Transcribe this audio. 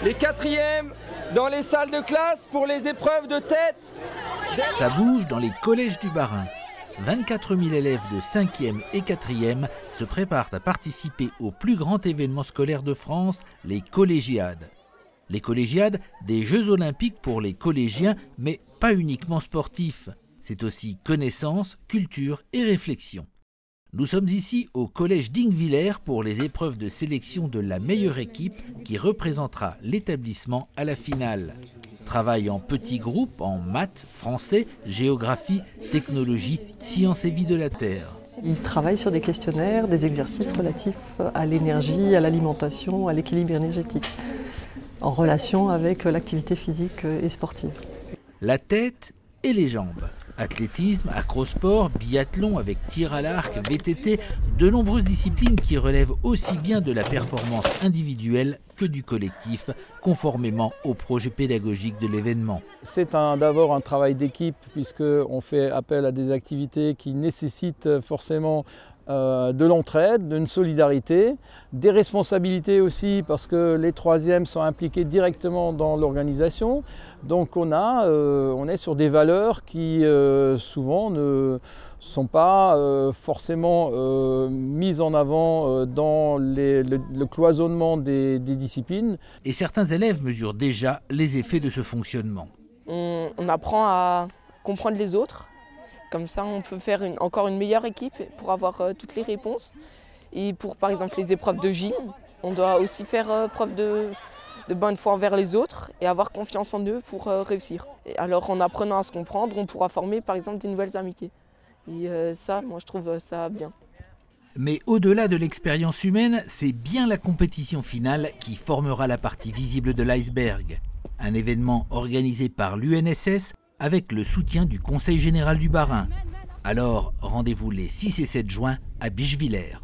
Les quatrièmes dans les salles de classe pour les épreuves de tête. Ça bouge dans les collèges du Bas-Rhin. 24 000 élèves de 5e et 4e se préparent à participer au plus grand événement scolaire de France, les collégiades. Les collégiades, des Jeux olympiques pour les collégiens, mais pas uniquement sportifs. C'est aussi connaissance, culture et réflexion. Nous sommes ici au collège d'Ingwiller pour les épreuves de sélection de la meilleure équipe qui représentera l'établissement à la finale. Travail en petits groupes en maths, français, géographie, technologie, sciences et vie de la Terre. Ils travaillent sur des questionnaires, des exercices relatifs à l'énergie, à l'alimentation, à l'équilibre énergétique, en relation avec l'activité physique et sportive. La tête et les jambes. Athlétisme, acrosport, biathlon avec tir à l'arc, VTT, de nombreuses disciplines qui relèvent aussi bien de la performance individuelle que du collectif, conformément au projet pédagogique de l'événement. C'est d'abord un travail d'équipe puisqu'on fait appel à des activités qui nécessitent forcément de l'entraide, d'une solidarité, des responsabilités aussi parce que les troisièmes sont impliqués directement dans l'organisation. Donc on est sur des valeurs qui souvent ne sont pas forcément mises en avant dans le cloisonnement des disciplines. Et certains élèves mesurent déjà les effets de ce fonctionnement. On apprend à comprendre les autres. Comme ça, on peut faire encore une meilleure équipe pour avoir toutes les réponses. Et pour, par exemple, les épreuves de gym, on doit aussi faire preuve de bonne foi envers les autres et avoir confiance en eux pour réussir. Et alors, en apprenant à se comprendre, on pourra former, par exemple, des nouvelles amitiés. Et ça, moi, je trouve ça bien. Mais au-delà de l'expérience humaine, c'est bien la compétition finale qui formera la partie visible de l'iceberg. Un événement organisé par l'UNSS avec le soutien du Conseil général du Bas-Rhin. Alors, rendez-vous les 6 et 7 juin à Bischwiller.